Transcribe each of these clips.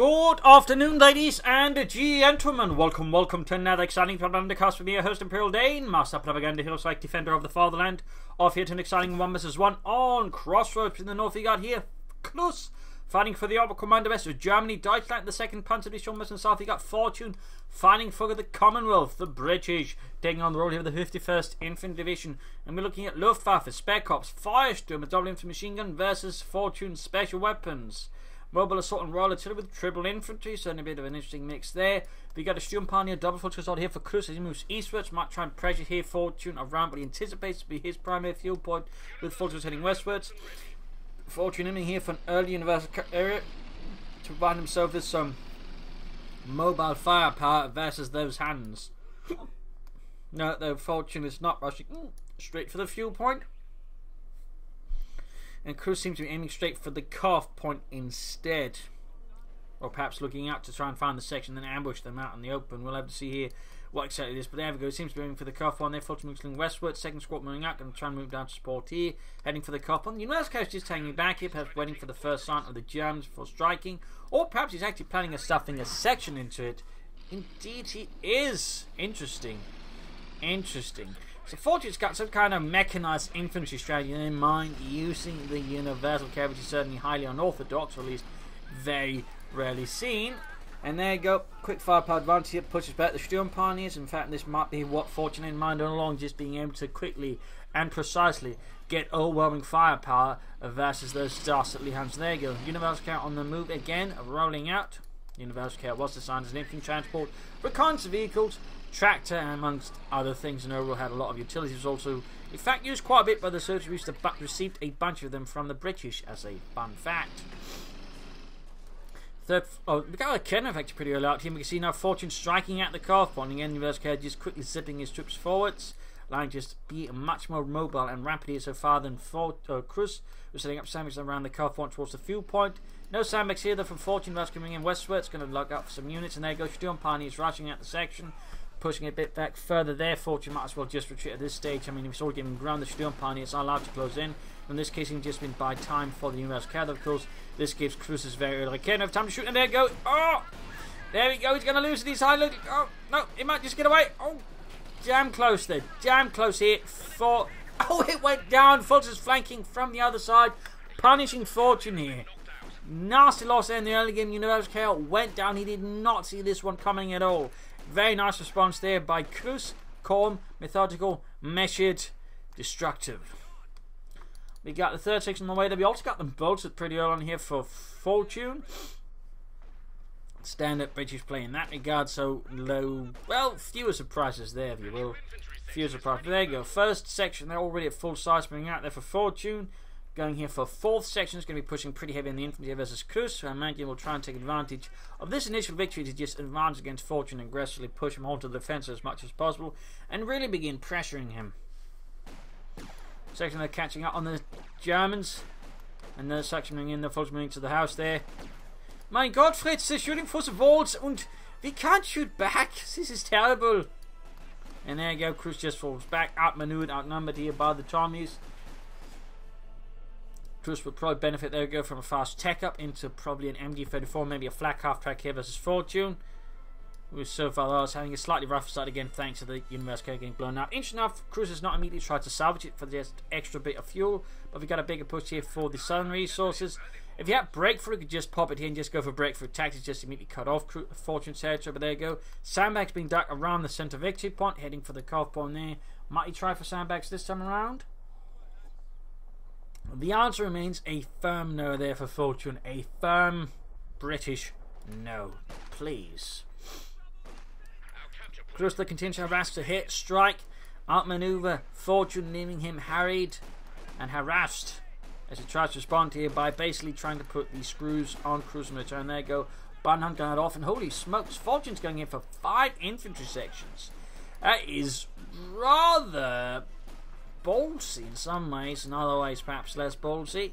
Good afternoon, ladies and gentlemen. Welcome to another exciting Propagandacast with me, your host Imperial Dane, Master Propaganda Hero Psych Defender of the Fatherland. Off here to an exciting 1 vs 1 on Crossroads. In the north, we got here Cruzz fighting for the upper commander west of Germany, Deutschland, the 2nd Panzer Division. West and south, we got Fortune fighting for the Commonwealth, the British, taking on the role here with the 51st Infantry Division. And we're looking at Luftwaffe, Spec Ops, Firestorm, a double infantry machine gun versus Fortune special weapons. Mobile assault and royal artillery with triple infantry, so a bit of an interesting mix there. We got a Sturmpanier double focus out here for Cruzz as he moves eastwards. Might try and pressure here Fortune around what he anticipates to be his primary fuel point, with Fortune heading westwards. Fortune aiming here for an early universal area to provide himself with some mobile firepower versus those hands. No, though Fortune is not rushing straight for the fuel point. And Cruzz seems to be aiming straight for the cutoff point instead. Or perhaps looking out to try and find the section and then ambush them out in the open. We'll have to see here what exactly it is. But there we go. It seems to be aiming for the cutoff point there. Fortune moving westward. 2nd squad moving out. Going to try and move down to support here. Heading for the cutoff point. The United Coast is hanging back here. Perhaps waiting for the first sign of the Germans before striking. Or perhaps he's actually planning on stuffing a section into it. Indeed he is. Interesting. So Fortune's got some kind of mechanized infantry strategy in mind, using the universal carry, which is certainly highly unorthodox, or at least very rarely seen. And there you go, quick firepower advantage here, pushes back the Sturmpaniers. In fact, this might be what Fortune in mind all along, just being able to quickly and precisely get overwhelming firepower versus those dastardly hands. There you go, universal carry on the move again, rolling out. Universal carry was designed as an infantry transport, reconnaissance vehicles, tractor, and amongst other things, and overall had a lot of utilities. Was also in fact used quite a bit by the soldiers who received a bunch of them from the British as a fun fact. We got a cannon effect pretty early out here. We can see now Fortune striking at the cutoff point. Again, Universal Care just quickly zipping his troops forwards, allowing just be much more mobile and rapid here so far than Cruzz, who's setting up sandbags around the cutoff point towards the fuel point. No sandbags here though from Fortune. That's coming in westwards, going to lug up for some units, and there goes Sturmpanier rushing at the section. Pushing a bit back further there. Fortune might as well just retreat at this stage. I mean, if he's already giving ground, the Sturmpanier is allowed to close in. In this case, he's just been by time for the Universal Carrier, of course. This gives Cruzz's very early cannon have time to shoot, and there you go. Oh! There we go. He's going to lose these high load. Oh, no, he might just get away. Oh, damn close there. Damn close here. Oh, it went down. Fortune's flanking from the other side, punishing Fortune here. Nasty loss there in the early game. Universal Carrier went down. He did not see this one coming at all. Very nice response there by Cruzz. Calm, methodical, measured, destructive. We got the 3rd section on the way there. We also got them bolted pretty early on here for Fortune. Standard British play in that regard, so low, well, fewer surprises there, if you will. Fewer surprises. There you go. 1st section, they're already at full size, moving out there for Fortune. Going here for 4th section, is going to be pushing pretty heavy in the infantry versus Cruzz, so I imagine will try and take advantage of this initial victory to just advance against Fortune and aggressively push him onto the defense as much as possible and really begin pressuring him. Section they're catching up on the Germans, and the section moving in, the Fortune moving to the house there. Mein Gott, Fritz, they're shooting for the walls, and we can't shoot back. This is terrible. And there you go, Cruzz just falls back, outmaneuvered, outnumbered here by the Tommies. Cruzz would probably benefit, there we go, from a fast tech up into probably an MG34, maybe a flak half track here versus Fortune. Who so far is having a slightly rough start again thanks to the Universal Carrier getting blown out. Interesting enough, Cruzz has not immediately tried to salvage it for just extra bit of fuel, but we've got a bigger push here for the southern resources. If you had breakthrough, you could just pop it here and just go for breakthrough tactics, just immediately cut off Fortune's territory, but there you go. Sandbags being dug around the centre victory point, heading for the cutoff point there. Might he try for sandbags this time around? The answer remains a firm no there for Fortune. A firm British no, please. Cruzz the contingent harassed to hit, strike, outmaneuver Fortune, leaving him harried and harassed as he tries to respond here by basically trying to put the screws on Cruzz in return. There you go. Bunhunt going off, and holy smokes, Fortune's going in for 5 infantry sections. That is rather ballsy in some ways, in other ways perhaps less ballsy.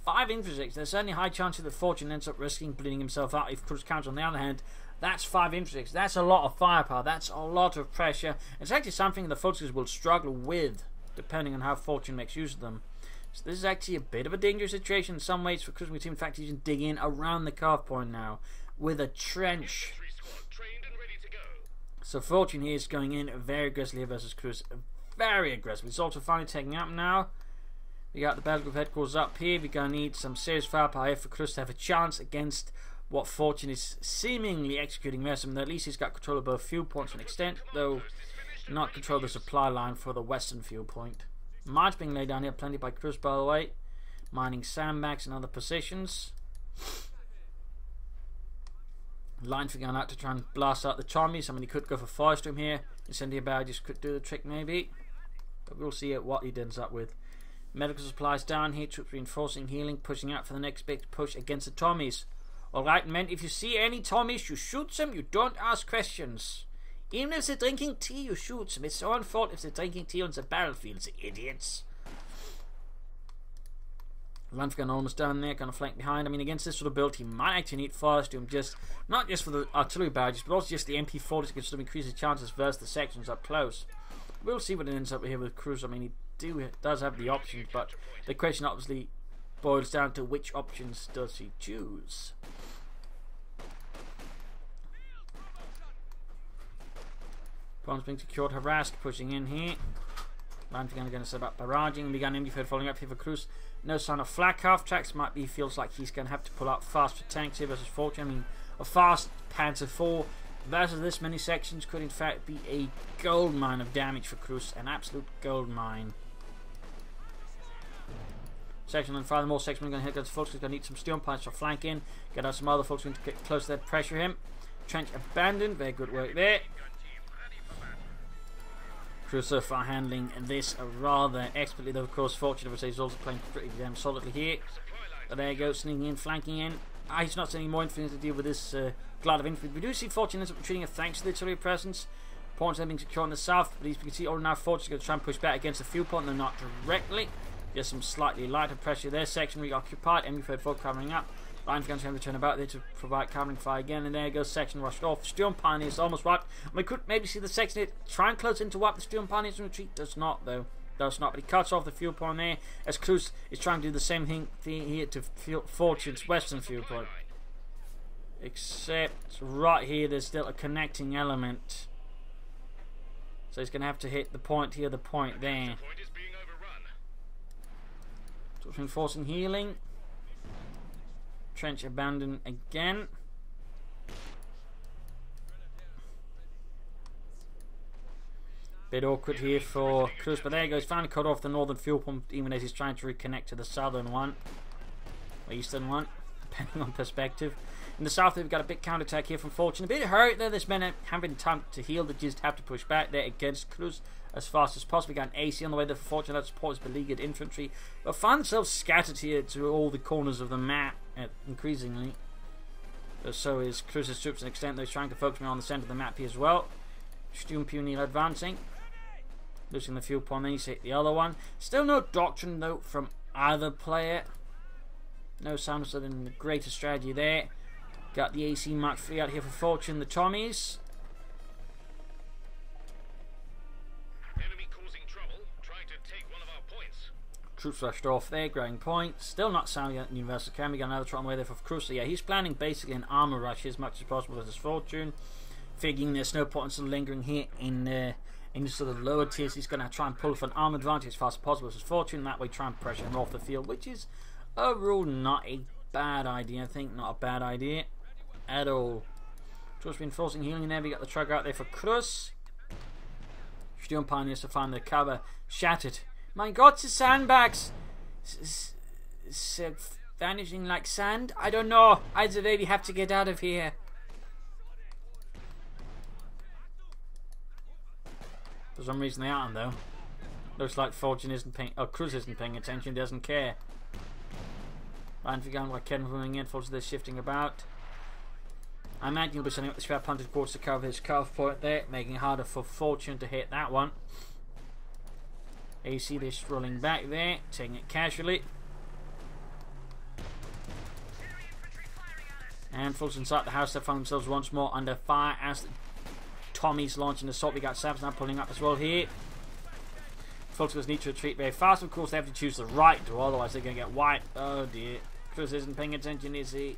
5 infantry sections, there's certainly a high chance that Fortune ends up risking bleeding himself out if Cruzz counts. On the other hand, that's 5 infantry sections, that's a lot of firepower, that's a lot of pressure. It's actually something the Fortunes will struggle with, depending on how Fortune makes use of them. So this is actually a bit of a dangerous situation in some ways for Cruzz. We seem in fact he's digging around the carve point now with a trench. So Fortune here is going in very aggressively versus Cruzz. Very aggressive. It's also finally taking up now. We got the battle group headquarters up here. We're going to need some serious firepower for Cruzz to have a chance against what Fortune is seemingly executing there. At least he's got control of both fuel points to an extent, though not control the supply line for the western fuel point. Mines being laid down here plenty by Cruzz, by the way. Mining sandbags and other positions. Lines for going out to try and blast out the Tommies. Somebody could go for Firestorm here. Incendiary barrages could do the trick maybe. But we'll see what he ends up with. Medical supplies down here. Troops reinforcing, healing, pushing out for the next big push against the Tommies. Alright men, if you see any Tommies, you shoot them. You don't ask questions. Even if they're drinking tea, you shoot them. It's their own fault if they're drinking tea on the battlefields, idiots. Lanfgan almost down there, going to flank behind. I mean, against this sort of build, he might actually need Firestorm, not just for the artillery barrages, but also just the MP40s to sort of increase his chances versus the sections up close. We'll see what it ends up here with Cruzz. I mean, he does have the options, but the question obviously boils down to which options does he choose. Pawns being secured, harassed, pushing in here. Lanfgan going to set up barraging. We got an Infantry following up here for Cruzz. No sign of flak half tracks. Might be feels like he's going to have to pull out fast for tanks here versus Fortune. I mean, a fast Panzer IV versus this many sections could in fact be a gold mine of damage for Cruzz. An absolute gold mine. Section and furthermore, section going to hit against folks. He's going to need some steel pines for flanking. Get out some other folks going to get close to that, pressure him. Trench abandoned. Very good work there. Cruzz so far handling this rather expertly, though of course Fortune obviously is also playing pretty damn solidly here. But there you go, sneaking in, flanking in. He's not sending more infantry to deal with this glut of infantry. We do see Fortune ends up retreating it thanks to the artillery presence. Points are being secured on the south, but as you can see, now Fortune's going to try and push back against the fuel point, though not directly. Just some slightly lighter pressure there. Section reoccupied, MU-34 covering up. Line's going to turn about there to provide covering fire again, and there goes section rushed off. Storm Pioneers almost wiped. We could maybe see the section hit, try and close in to wipe the Storm Pioneers in retreat. Does not though. Does not, but he cuts off the fuel point there as Cruzz is trying to do the same thing here to Fortune's western fuel point. Except right here there's still a connecting element. So he's going to have to hit the point here, the point there. So reinforcing healing. Trench abandoned again. Bit awkward here for Cruzz, but there he goes. Finally cut off the northern fuel pump, even as he's trying to reconnect to the southern one, or eastern one, depending on perspective. In the south, we've got a big counterattack here from Fortune. A bit hurt there. This men haven't time to heal. They just have to push back there against Cruzz as fast as possible. We got an AC on the way there for Fortune. That supports beleaguered infantry, but find themselves scattered here to all the corners of the map, increasingly. So is Cruzz's troops to an extent. They're trying to focus me on the centre of the map here as well. Sturm Pioneer advancing, losing the fuel point. Then you see the other one. Still no doctrine though from either player. No sounds of the greater strategy there. Got the AC Mark III out here for Fortune, the Tommies. Enemy causing trouble, trying to take one of our points. Troops rushed off there, grabbing points. Still not sound yet in Universal Cam. We got another trot on the way there for Cruzz. So yeah, he's planning basically an armor rush as much as possible with his Fortune. Figuring there's no point in sort of lingering here in the sort of lower tiers. He's going to try and pull for an armor advantage as fast as possible with his Fortune. That way try and pressure him off the field, which is overall not a bad idea. I think not a bad idea at all. Just reinforcing healing there. We got the truck out there for Cruzz. Sturm Pioneers to find the cover. Shattered. My god, the sandbags vanishing like sand. I don't know. I really have to get out of here. For some reason they aren't though. Looks like Fortune isn't paying. Oh, Cruzz isn't paying attention. Doesn't care. Ryan Figan like Ken moving in. Fortune they're shifting about. I imagine he'll be sending up the scrap hunter quarters to cover his calf point there, making it harder for Fortune to hit that one. AC they're rolling back there, taking it casually. And folks inside the house, they found themselves once more under fire as the Tommies launching the assault. We got Sabs now pulling up as well here. Volkswagens need to retreat very fast. Of course, they have to choose the right door, otherwise they're going to get wiped. Oh dear. Cruzz isn't paying attention, is he?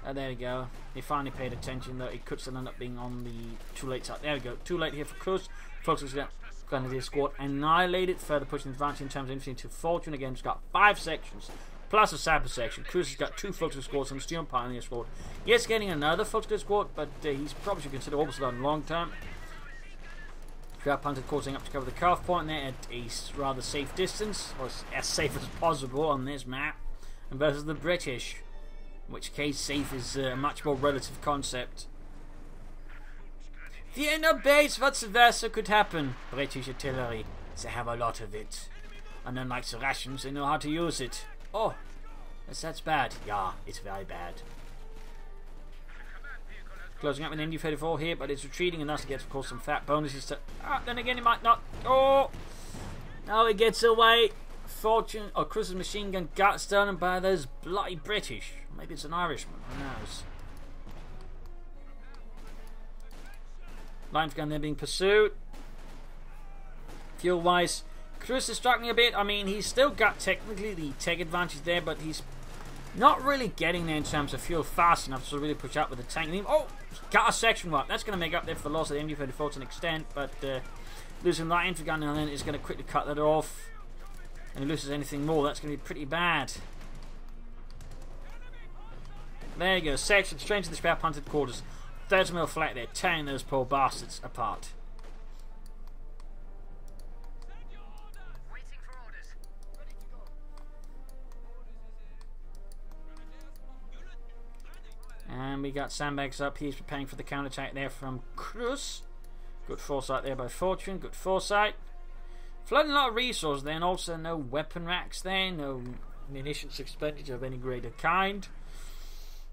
Oh, there we go. He finally paid attention, though. He could still end up being on the too late side. There we go. Too late here for Cruzz. Volkswagens going to do squad annihilated. Further pushing advantage in terms of Infantry to Fortune. Again, he's got 5 sections. Plus a cyber section. Cruzz has got 2 Volkswagen squads and a Steel Pioneer squad. Yes, getting another Volkswagen squad, but he's probably should consider Orbison on long term. Punted causing up to cover the cutoff point there at a rather safe distance, or as safe as possible on this map, and versus the British, in which case safe is a much more relative concept. The inner base, vice versa, could happen. British artillery, they have a lot of it, and unlike the Russians, they know how to use it. Oh, that's bad. Yeah, it's very bad. Closing up with MD-34 here, but it's retreating, and thus it gets, of course, some fat bonuses to... then again, it might not... Oh! Now it gets away. Fortune... or Cruzz's machine gun got stolen by those bloody British. Maybe it's an Irishman. Who knows? Line's gun there being pursued. Fuel-wise, Cruzz is struggling a bit. I mean, he's still got technically the tech advantage there, but he's not really getting there in terms of fuel fast enough to really push up with the tank. Oh, got a section wipe. That's going to make up there for the loss of the MD-34 to an extent, but losing that infantry gun now then is going to quickly cut that off. And he loses anything more, that's going to be pretty bad. There you go, section straight to the spare punted quarters. 30mm flat there, tearing those poor bastards apart. And we got sandbags up. He's preparing for the counter-attack there from Cruzz. Good foresight there by Fortune. Good foresight. Flooding a lot of resources there, and also no weapon racks there. No munitions expenditure of any greater kind.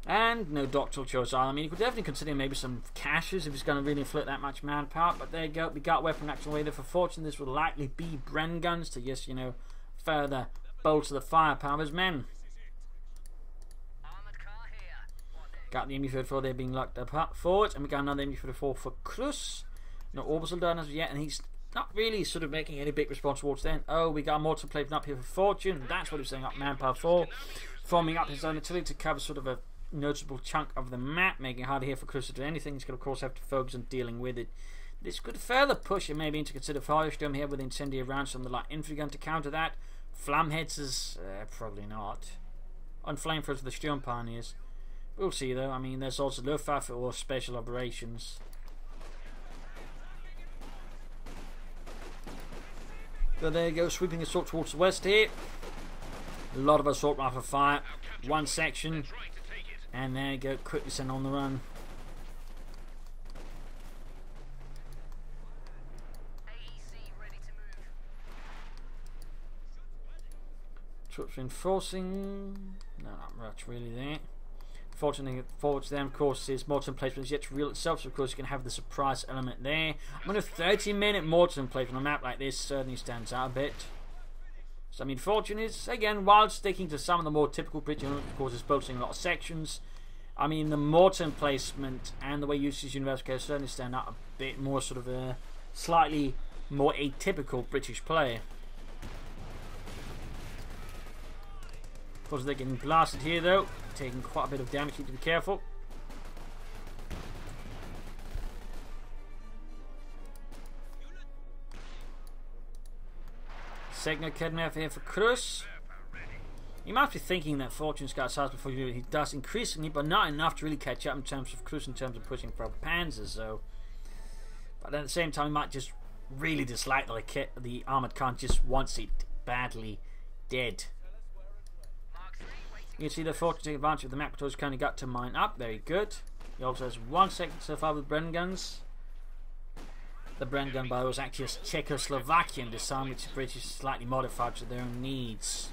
And no doctoral choice either. I mean, you could definitely consider maybe some caches if he's going to really inflict that much manpower. But there you go. We got weapon racks away there for Fortune. This will likely be Bren guns to just, you know, further bolster the firepower of his men. Got the MD-34 there being locked up forward, and we got another MD-34 for Cruzz. No orbital done as of yet, and he's not really sort of making any big response towards then. Oh, we got a mortar plate up here for Fortune. That's what he's setting up manpower for. Forming up his own artillery to cover sort of a noticeable chunk of the map, making it harder here for Cruzz to do anything. He's going to, of course, have to focus on dealing with it. This could further push him maybe into consider Firestorm here with incendiary rounds from the light infantry gun to counter that. Flamheads is probably not. On flamethrowers for the Steel Pioneers. We'll see though. I mean, there's also Luftwaffe or special operations. But there you go, sweeping assault towards the west here. A lot of assault rifle fire. One section. And there you go, quickly sent on the run. Troops reinforcing. No, not much really there. Fortunately, forward to them, of course, his mortar emplacement is yet to reveal itself, so of course you can have the surprise element there. I mean, a 30-minute mortar emplacement on a map like this certainly stands out a bit. So, I mean, Fortune is, again, while sticking to some of the more typical British units, of course, is bolstering a lot of sections. I mean, the mortar emplacement and the way uses Universal Care certainly stand out a bit more, sort of a slightly more atypical British player. Of course, they're getting blasted here, though. Taking quite a bit of damage, need to be careful. Segno Kedmev here for Cruzz. You might be thinking that Fortune's got size before you do it. He does increasingly, but not enough to really catch up in terms of Cruzz, in terms of pushing for Panzers, so. But at the same time, he might just really dislike the armoured car, just wants it badly dead. You can see that Fortune taking advantage of the map, but he's kind of got to mine up. Very good. He also has one second so far with Bren guns. The Bren gun, by the way, was actually a Czechoslovakian design, which the British slightly modified to their own needs.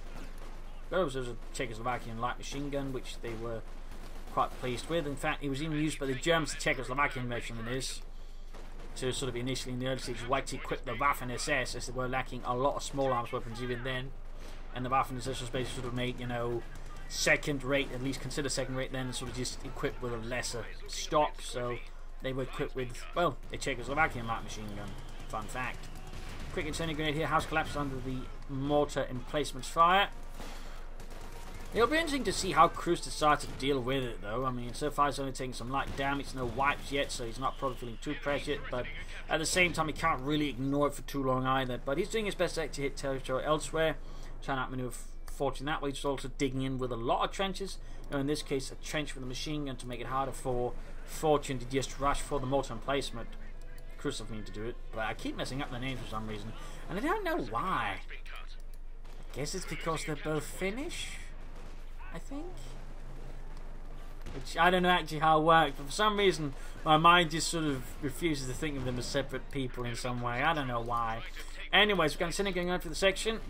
Those was a Czechoslovakian light machine gun, which they were quite pleased with. In fact, it was even used by the Germans, the Czechoslovakian version of this, to sort of initially in the early stages, like to equip the Waffen SS, as they were lacking a lot of small arms weapons even then. And the Waffen SS was basically sort of made, you know, second rate, at least consider second rate, then sort of just equipped with a lesser stock. So they were equipped with, well, a Czechoslovakian light machine gun. Fun fact. quick incendiary grenade here. House collapses under the mortar emplacements fire. It'll be interesting to see how Cruzz decides to deal with it, though. I mean, so far he's only taking some light damage, no wipes yet, so he's not probably feeling too pressured. But at the same time, he can't really ignore it for too long either. But he's doing his best to hit territory elsewhere, trying to outmaneuver Fortune that way. He's also digging in with a lot of trenches. Now, in this case, a trench with a machine gun to make it harder for Fortune to just rush for the mortar emplacement. Cruzz doesn't mean to do it, but I keep messing up the names for some reason, and I don't know why. I guess it's because they're both Finnish, I think. Which I don't know actually how it works, but for some reason my mind just sort of refuses to think of them as separate people in some way. I don't know why. Anyways, we're going to going on for the section.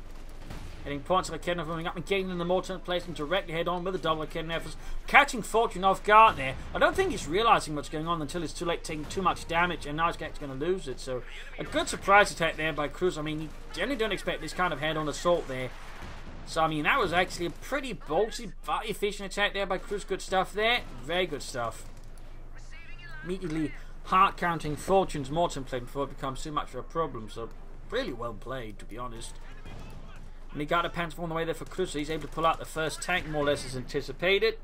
Hitting points of a kidnapper moving up and getting in the mortar placement directly head on with a double kidnappers. Catching Fortune off guard there. I don't think he's realising what's going on until it's too late, taking too much damage, and now he's going to lose it. So a good surprise attack there by Cruzz. I mean, you generally don't expect this kind of head-on assault there. So I mean, that was actually a pretty ballsy but efficient attack there by Cruzz. Good stuff there. Very good stuff. Immediately hard counting Fortune's mortar plate before it becomes too much of a problem. So really well played, to be honest. And he got a Panzer on the way there for Cruzz, so he's able to pull out the first tank more or less as anticipated.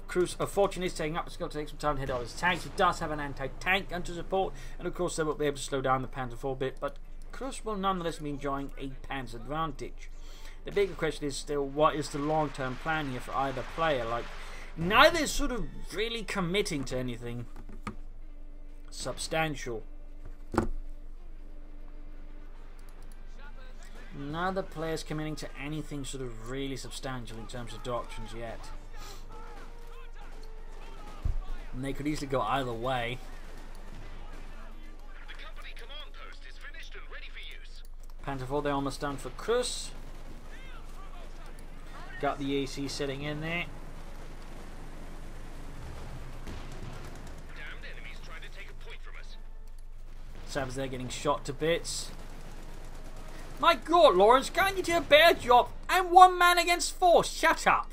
Fortune is taking up, it's going to take some time to hit all his tanks. He does have an anti-tank gun to support, and of course they will be able to slow down the Panzer for a bit, but Cruzz will nonetheless be enjoying a Panzer advantage. The bigger question is still, what is the long-term plan here for either player? Like, neither is sort of really committing to anything substantial. Neither player's committing to anything sort of really substantial in terms of doctrines yet. And they could easily go either way. The company command post is finished and ready for use. Panzer 4, they're almost done for Cruzz. Got the AC sitting in there. Damned enemies trying to take a point from us. Savs there getting shot to bits. My God, Lawrence, can't you do a better job? I'm one man against four. Shut up.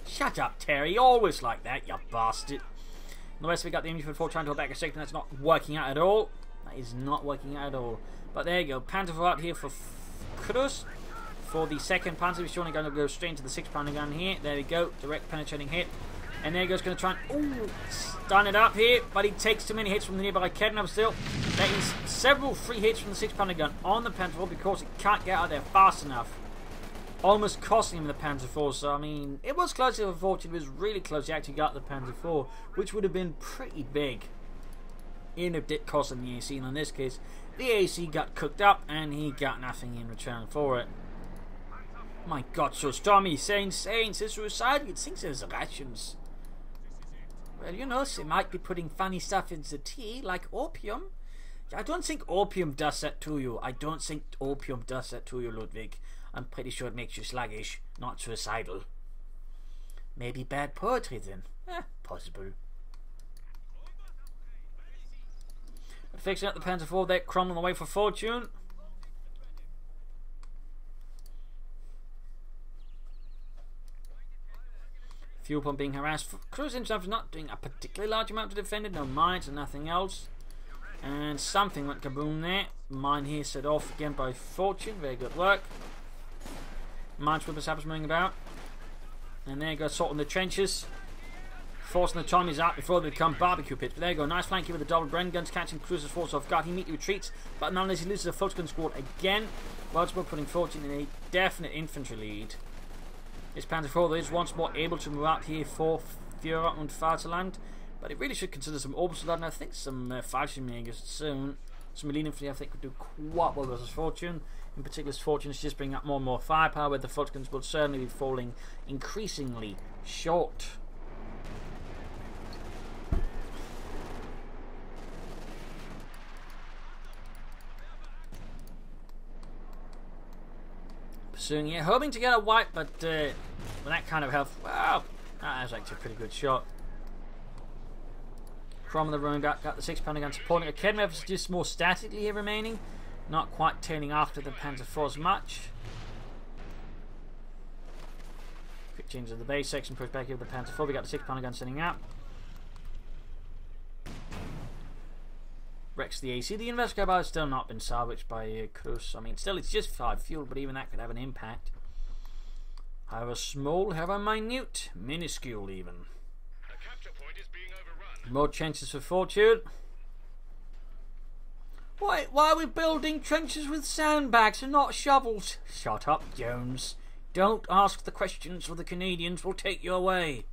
Shut up, Terry. Always like that, you bastard. And the rest of it got the Infantry 4 trying to hold back a second. That's not working out at all. That is not working out at all. But there you go. Panzer 4 out here for Cruzz. For the second Panzer Division, going to go straight into the 6-pounder gun here. There we go. Direct penetrating hit. And there he goes, going to try and stun it up here, but he takes too many hits from the nearby kidnapper still. There is several free hits from the 6-pounder gun on the Panzer 4 because it can't get out there fast enough. Almost costing him the Panzer 4, so I mean, it was close for Fortune. It was really close. He actually got the Panzer 4, which would have been pretty big. Even if it did cost him the AC, and in this case, the AC got cooked up and he got nothing in return for it. My God, so Stormy saying it's suicide. You'd think there's rations. Well, you know, they might be putting funny stuff in the tea, like opium. I don't think opium does that to you. I don't think opium does that to you, Ludwig. I'm pretty sure it makes you sluggish, not suicidal. Maybe bad poetry then. Possible. But fixing up the Panzer 4 there, crumbling away for Fortune. Fuel pump being harassed. Cruzz himself is not doing a particularly large amount to defend it. No mines and nothing else. And something went kaboom there. Mine here set off again by Fortune. Very good work. Minesweeper sappers moving about. And there you go, assault in the trenches. Forcing the Tommies out before they become barbecue pits. But there you go, nice flank here with the double Bren guns, catching Cruzz's force off guard. He immediately retreats, but nonetheless he loses a Volksgun squad again. Multiple putting Fortune in a definite infantry lead. This Panzer 4 is once more able to move out here for Führer und Vaterland, but it really should consider some orbital and I think some Fallschirmjägers soon. Some elite infantry I think could do quite well versus Fortune. In particular, Fortune is just bringing up more and more firepower, where the Volksguns will certainly be falling increasingly short. Pursuing here, hoping to get a wipe, but with that kind of health, wow, that was actually a pretty good shot. From the running back, got the 6-pounder gun supporting a Kedmev is just more statically here remaining, not quite turning after the Panzer 4 as much. Quick change of the base section, push back here with the Panzer 4. We got the 6-pounder gun sitting up. wrecks the AC. The investigator has still not been salvaged by Cruzz. I mean, still, it's just 5 fuel, but even that could have an impact. However small, however minute, minuscule even. The capture point is being overrun. More trenches for Fortune. Why are we building trenches with sandbags and not shovels? Shut up, Jones. Don't ask the questions or the Canadians will take you away.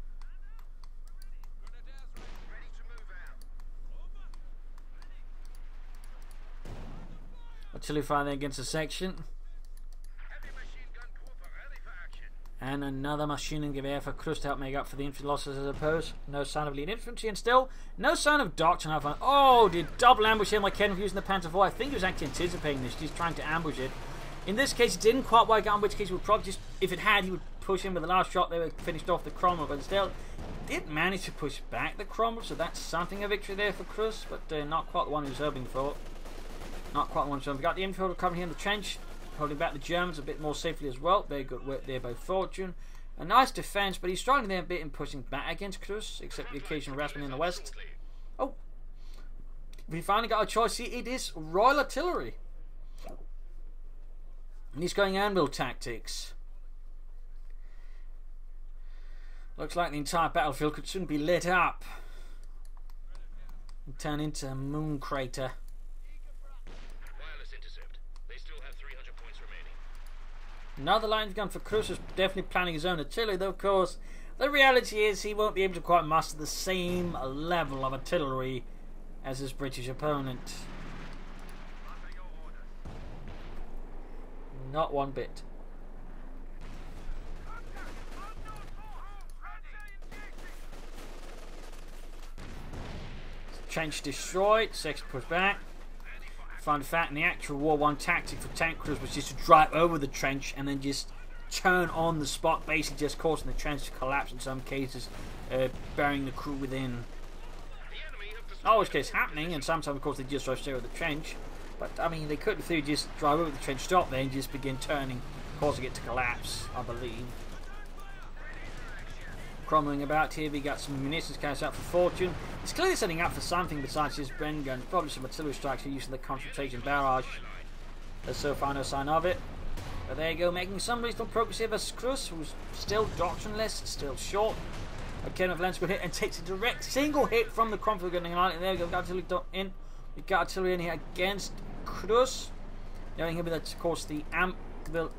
Artillery fire there against the section. And another machine gun gewehr for Cruzz to help make up for the infantry losses as opposed. No sign of lead infantry, and still no sign of Doctrine. Oh, did double ambush him like Ken using the Panzer IV. I think he was actually anticipating this, just trying to ambush it. In this case, it didn't quite work out, in which case he would probably just, if it had, he would push in with the last shot. They were finished off the Cromwell, but still did manage to push back the Cromwell, so that's something of victory there for Cruzz, but not quite the one he was hoping for. Not quite the one he was hoping for. Got the infantry recovering here in the trench, holding back the Germans a bit more safely as well. Very good work there by Fortune. A nice defence, but he's struggling there a bit in pushing back against Cruzz, except the occasional harassment in the west. Oh, we finally got a choice here. It is Royal Artillery. And he's going anvil tactics. Looks like the entire battlefield could soon be lit up and turn into a moon crater. Wireless intercept. They still have 300 points remaining. Another line gun for Cruzz is definitely planning his own artillery, though of course the reality is he won't be able to quite master the same level of artillery as his British opponent. Not one bit. Trench destroyed, section pushed back. Fun fact, in the actual War 1 tactic for tank crews was just to drive over the trench and then just turn on the spot, basically just causing the trench to collapse in some cases, burying the crew within. Not always case happening, and sometimes of course they just rush over the trench. But I mean, they could, if they just drive over the trench, stop there, and just begin turning, causing it to collapse, I believe. Crumbling about here, we got some munitions cast out for Fortune. It's clearly setting up for something besides his Bren guns, probably some artillery strikes for using the concentration barrage. There's so far no sign of it. But there you go, making some reasonable progress here versus Cruzz, who's still doctrineless, still short. Again, with Lance good hit and takes a direct single hit from the Cromwell gunning line. And there we go, got artillery in. We got artillery in here against Cruzz. Knowing here that of course the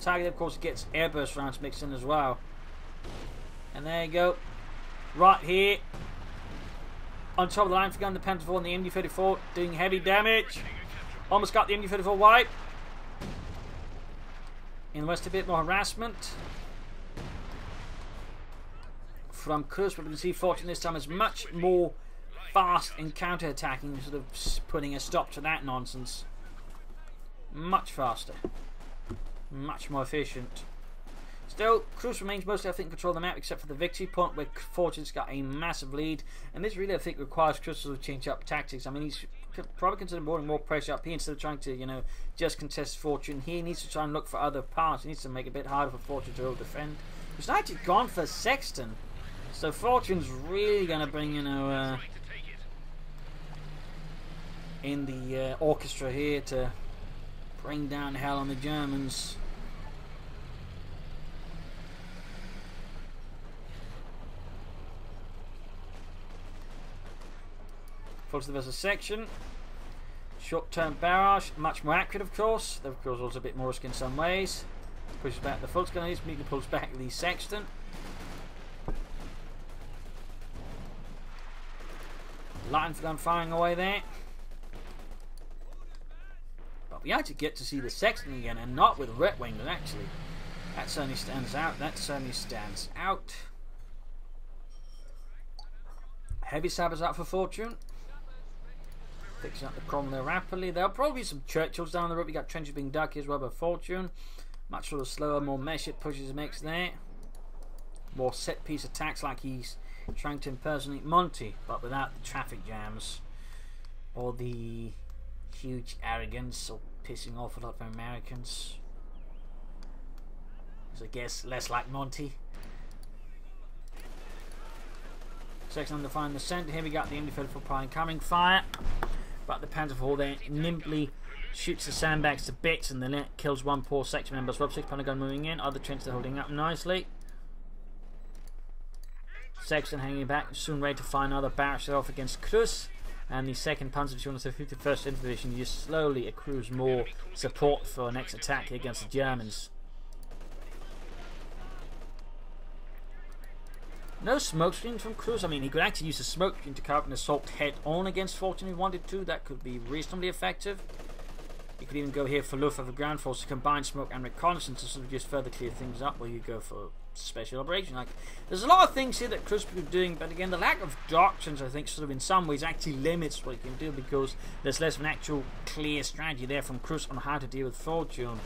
target of course gets airburst rounds mixed in as well. And there you go. Right here. On top of the line for gun, the Panzer IV and the MD-34 doing heavy damage. Almost got the MD-34 wipe. In the west a bit more harassment from Cruzz, but we can see Fortune this time is much more fast in counter-attacking, sort of putting a stop to that nonsense. Much faster. Much more efficient. Still, Cruzz remains mostly, I think, in control of the map, except for the victory point where Fortune's got a massive lead. And this really, I think, requires Cruzz to change up tactics. I mean, he's probably considering putting more pressure up here instead of trying to, you know, just contest Fortune. He needs to try and look for other parts. He needs to make it a bit harder for Fortune to defend. He's actually gone for Sexton. So Fortune's really going to bring, you know, in the orchestra here to bring down hell on the Germans. Follows the versus section. Short-term barrage, much more accurate, of course. Though, of course, also a bit more risk in some ways. Pushes back the Volkskanonist, immediately pulls back the Sexton. Line for gun firing away there. But we actually get to see the Sexton again, and not with Red Wing, actually. That certainly stands out. That certainly stands out. Heavy sabers out for Fortune. Fixing up the Cromwell there rapidly. There'll probably be some Churchills down the road. We got trenches being dug here as well by Fortune. Much sort of slower, more mesh it pushes makes there. More set piece attacks like he's trying to impersonate Monty, but without the traffic jams or the huge arrogance or pissing off a lot of Americans. So I guess less like Monty. Second under fire in the centre. Here we got the MD-34 incoming fire. But the Panzer IV there nimbly shoots the sandbags to bits and then kills one poor section member as well. 6 pounder gun moving in. Other trenches are holding up nicely. Section hanging back, soon ready to find another barrage off against Cruzz. And the 2nd Panzer Division, the 51st Infantry Division, just slowly accrues more support for next attack against the Germans. No smoke screen from Cruzz. I mean, he could actually use the smoke screen to cover an assault head on against Fortune if he wanted to. That could be reasonably effective. You could even go here for Luftwaffe ground force to combine smoke and reconnaissance to sort of just further clear things up, where you go for special operation. Like, there's a lot of things here that Cruzz could be doing, but again, the lack of doctrines, I think, sort of in some ways actually limits what you can do, because there's less of an actual clear strategy there from Cruzz on how to deal with Fortune.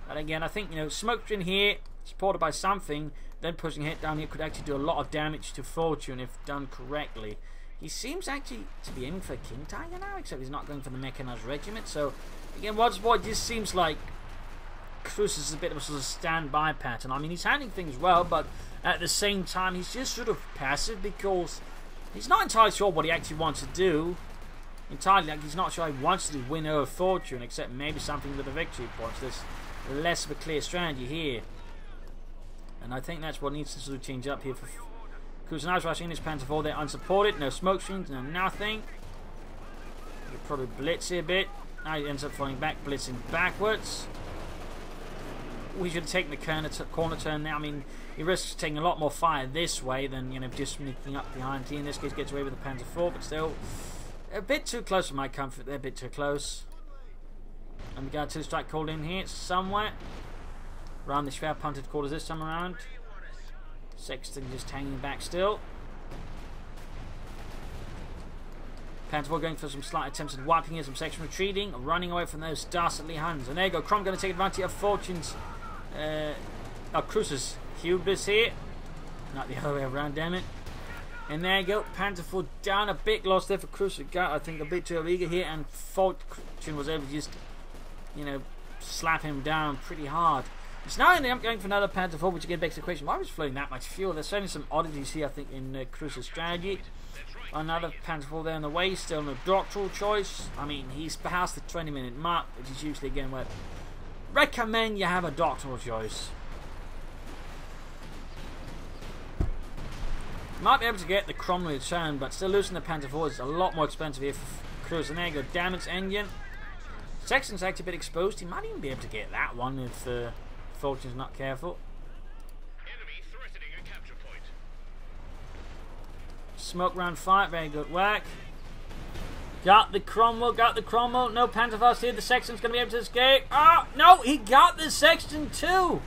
But again, I think, you know, smoke screen here, supported by something, then pushing hit down here could actually do a lot of damage to Fortune if done correctly. He seems actually to be aiming for a King Tiger now, except he's not going for the mechanized regiment. So again, what's what just seems like Cruzz is a bit of a sort of standby pattern. I mean, he's handling things well, but at the same time, he's just sort of passive because he's not entirely sure what he actually wants to do. Entirely, like, he's not sure he wants to win over Fortune, except maybe something with the victory points. There's less of a clear strategy here. And I think that's what needs to sort of change up here for Cruzz. Now he's rushing in his Panzer IV. They're unsupported. No smoke screens, no nothing. He'll probably blitz here a bit. Now he ends up falling back, blitzing backwards. We should have taken the corner turn now. I mean, he risks taking a lot more fire this way than, you know, just sneaking up behind. He in this case gets away with the Panzer IV, but still a bit too close for my comfort. They're a bit too close. And we got a 2-strike called in here somewhere. Around the schwer punted quarters this time around. Sexton just hanging back still. Panzer IV going for some slight attempts at wiping here, some section retreating, running away from those dastardly Huns. And there you go, Crom going to take advantage of Fortune's, Cruzz's hubris here. Not the other way around, damn it. And there you go, Panzer IV down, a big loss there for Cruzz. Got, I think, a bit too eager here, and Fortune was able to just, you know, slap him down pretty hard. It's now ending up going for another Panzer IV, which again begs the question, why was flowing that much fuel? There's certainly some oddities here, I think, in Cruzz's strategy. Another Panzer IV there in the way, still no doctoral choice. I mean, he's past the 20-minute mark, which is usually, again, where recommend you have a doctoral choice. Might be able to get the Crom return, but still losing the Panzer IV is a lot more expensive here for Cruzz. And there you go, damage engine. Sexton's actually a bit exposed. He might even be able to get that one if Fortune's not careful. Enemy threatening a capture point. Smoke round fight, very good work. Got the Cromwell, got the Cromwell. No Panzer fast here. The Sexton's going to be able to escape. Oh, no, he got the Sexton too.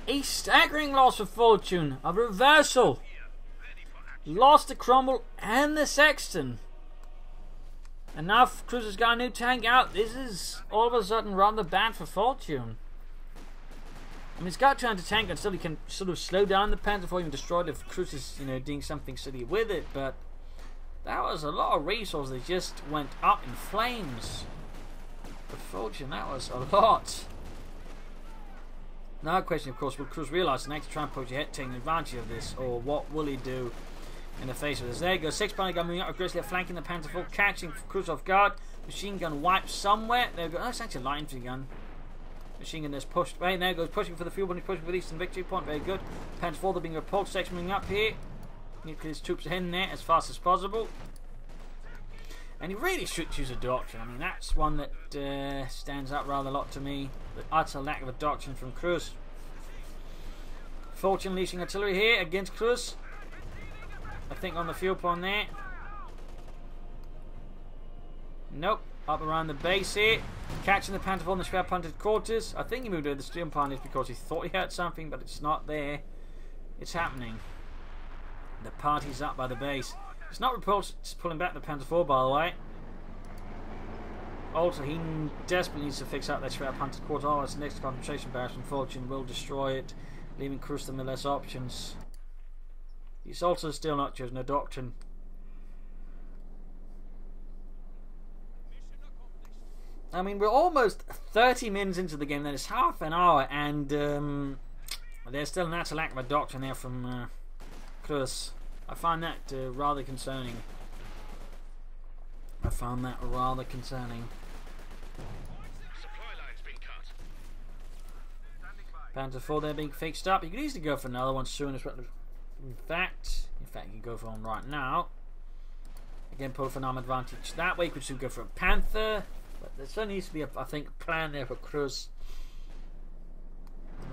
A staggering loss for Fortune. A reversal. Lost the Cromwell and the Sexton. And now Cruzz has got a new tank out. This is all of a sudden rather bad for Fortune. I mean, he's got to anti-tank and still he can sort of slow down the Panzer IV, even destroy it if Cruzz is, you know, doing something silly with it. But that was a lot of resources that just went up in flames. For Fortune, that was a lot. Now the question, of course, will Cruzz realise the next try and push ahead, taking advantage of this, or what will he do in the face of this? There you go, 6 pounder gun moving up aggressively, flanking the Panzer IV, catching Cruzz off guard. Machine gun wiped somewhere. There we go. Oh, it's actually a light infantry gun. Machine gun is pushed away. There goes, pushing for the fuel, but he's pushing for the eastern victory point. Very good. Panzer IV being repulsed. Section moving up here. Need to get his troops in there as fast as possible. And he really should choose a doctrine. I mean, that's one that stands out rather a lot to me. The utter lack of a doctrine from Cruzz. Fortune unleashing artillery here against Cruzz. I think on the fuel point there. Nope. Up around the base here. Catching the Panzer IV in the schwer punted quarters. I think he moved over the steel plant because he thought he had something, but it's not there. It's happening. The party's up by the base. It's not repulsed, it's pulling back the Panzer IV, by the way. Also, he desperately needs to fix out that schwer punted quarter. Otherwise, the next concentration barracks from Fortune will destroy it, leaving Cruzz with less options. He's also still not chosen a doctrine. I mean, we're almost 30 minutes into the game. Then it's half an hour, and there's still an utter lack of a doctrine there from Cruzz. I find that rather concerning. I found that rather concerning. Supply line's been cut. Panzer 4 there being fixed up. You could easily go for another one soon as well. In fact, you can go for one right now. Again, pull for an arm advantage that way. You could soon go for a Panther. But there certainly needs to be, I think, a plan there for Cruzz.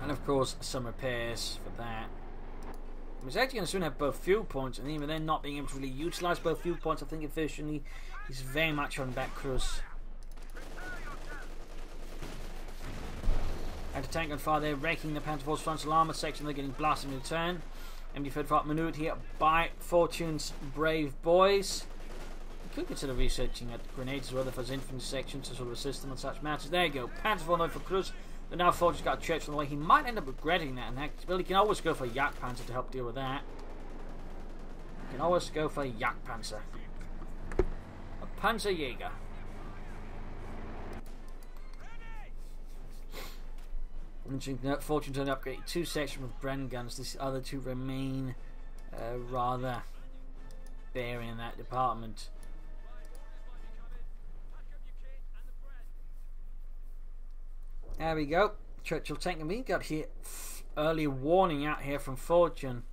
And of course, some repairs for that. He's actually going to soon have both fuel points, and even then not being able to really utilise both fuel points, I think efficiently, he's very much on back Cruzz. Anti-tank on fire there, wrecking the Panzer IV's frontal armour section. They're getting blasted in return. MD-35 maneuvered here by Fortune's brave boys. You could consider researching at grenades as well for his infantry section to sort of assist them on such matters. There you go, Panzer IV for Cruzz. But now Fortune's got a church on the way. He might end up regretting that. And well, he can always go for a Yak Panzer to help deal with that. You can always go for a Yak Panzer. A Panzer Jäger. Fortune turned up upgrade 2 sections with Bren guns. These other 2 remain rather bearing in that department. There we go. Churchill tank, and we got here early warning out here from Fortune.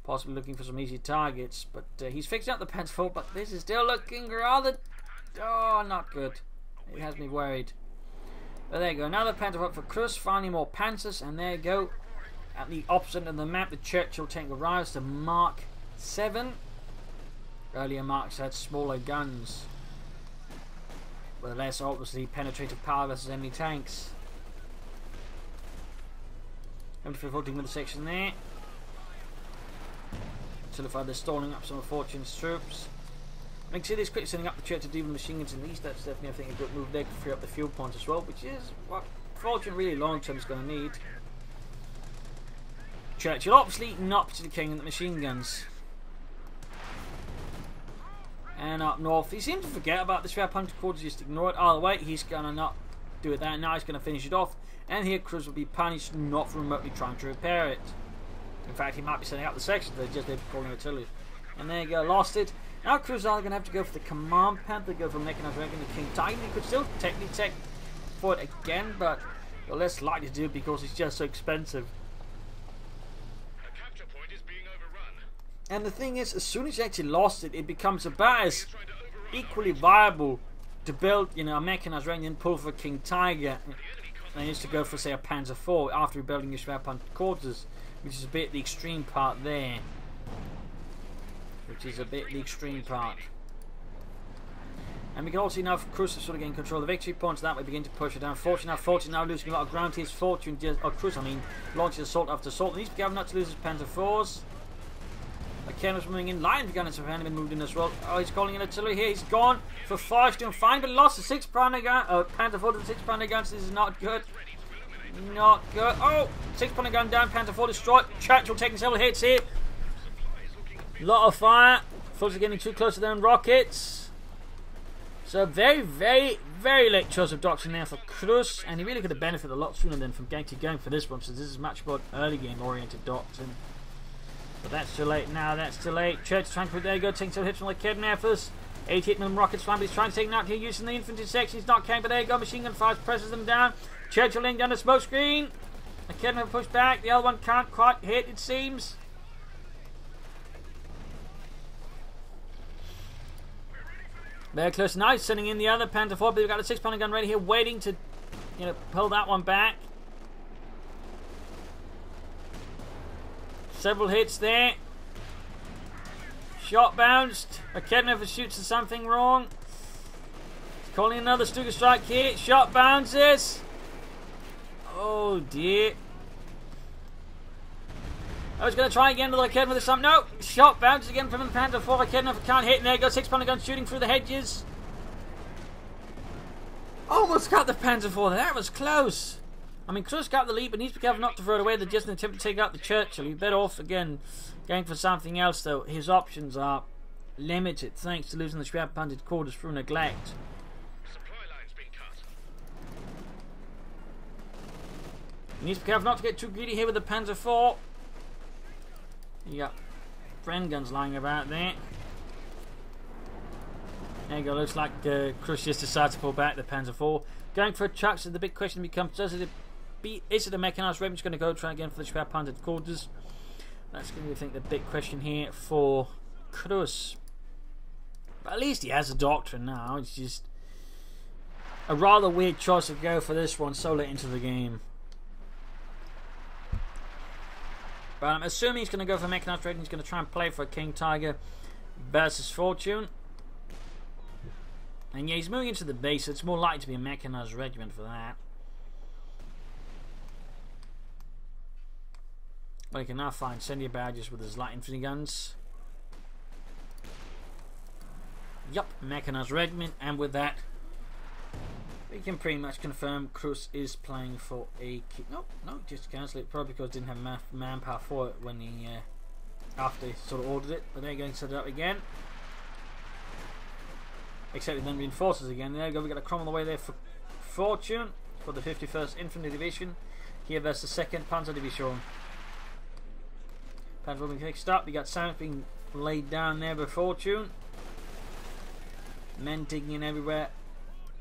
Possibly looking for some easy targets, but he's fixed up the Panzer IV, but this is still looking rather not good. It has me worried. But there you go, another Panzer IV for Cruzz, finally more Panzers, and there you go. At the opposite of the map, the Churchill tank arrives to Mark 7. Earlier Marks had smaller guns, with less obviously penetrative power versus enemy tanks. Infantry holding with the section there. Solidified they're stalling up some of Fortune's troops. I can see this quickly setting up the church to deal with machine guns at least. That's definitely, I think, a good move there to free up the fuel points as well, which is what Fortune really long term is going to need. Churchill obviously not particularly keen on the machine guns. And up north, he seems to forget about this Rapid quarters, just ignore it. Oh, wait, he's going to not do it there. Now he's going to finish it off. And here Cruzz will be punished not for remotely trying to repair it. In fact, he might be setting up the sections, they're just calling artillery. And there you go, lost it. Now Cruzz are going to have to go for the Command Panther, go for mechanized wagon, the King Titan. He could still technically take for it again, but you're less likely to do it because it's just so expensive. A capture point is being overrun. And the thing is, as soon as you actually lost it, it becomes about as equally viable to build, you know, a mechanized range and pull for King Tiger than it is to go for, say, a Panzer IV after rebuilding your Schwerpunkt quarters, which is a bit the extreme part there. Which is a bit the extreme part. And we can also see now Cruzz is sort of getting control of the victory points. That way begin to push it down. Fortune now losing a lot of ground. His Fortune, Cruzz, I mean, launches assault after assault. And he's careful not to lose his Panzer IVs. McKenna was moving in. Lion began to have been moved in as well. Oh, he's calling in artillery here. He's gone for 5, doing fine, but he lost the 6 pounder gun. Panzer IV to the 6 pounder guns. This is not good. Not good. Oh, 6 pounder gun down. Panzer IV destroyed. Churchill taking several hits here. Lot of fire. Folks are getting too close to their own rockets. So very, very, very late choice of doctrine there for Cruzz, and he really could have benefited a lot sooner than from going for this one, so this is much more early game oriented doctrine. But that's too late now, that's too late. Church trying to put there you go, taking some hits from the kidnappers. 88mm rockets flying, but he's trying to take them out here using the infantry section. He's not carrying, but there you go, machine gun fires, presses them down. Churchill laying down the smoke screen. The kidnapper pushed back, the other one can't quite hit, it seems. Very close now, he's sending in the other Panzer IV, but we've got a 6 pounder gun ready here, waiting to, you know, pull that one back. Several hits there. Shot bounced. A kidnapper shoots at something wrong. He's calling another Stuka strike here. Shot bounces. Oh dear. I was going to try again with a kidnapper this time. No! Shot bounces again from the Panzer IV. A kidnapper can't hit, and there goes 6 pounder gun shooting through the hedges. Almost got the Panzer IV. That was close. I mean, Cruzz got the lead, but needs to be careful not to throw it away. They're just an attempt to take out the Churchill. He's better off, again, going for something else, though. His options are limited, thanks to losing the Schwerpunkt quarters through neglect. Supply line's been cut. He needs to be careful not to get too greedy here with the Panzer IV. You got friend guns lying about there. There you go, looks like Cruzz just decided to pull back the Panzer IV. Going for a truck, so the big question becomes, is it a mechanised regiment going to go try again for the Schwer Panzer quarters? That's going to be, I think, the big question here for Cruzz. But at least he has a doctrine now. It's just a rather weird choice to go for this one so late into the game. But I'm assuming he's going to go for mechanised regiment. He's going to try and play for a King Tiger versus Fortune. And yeah, he's moving into the base, so it's more likely to be a mechanised regiment for that. But he can now find incendiary barrages with his light infantry guns. Yup, mechanised regiment, and with that, we can pretty much confirm Cruzz is playing for a... No, just cancel it, probably because he didn't have manpower for it when he... after he sort of ordered it. But they're going to set it up again. Except with then reinforces again. There you go, we got a crumb on the way there for Fortune, for the 51st Infantry Division. Here versus the 2nd Panzer Division. Panzer being fixed up, we got sound being laid down there by Fortune. Men digging in everywhere.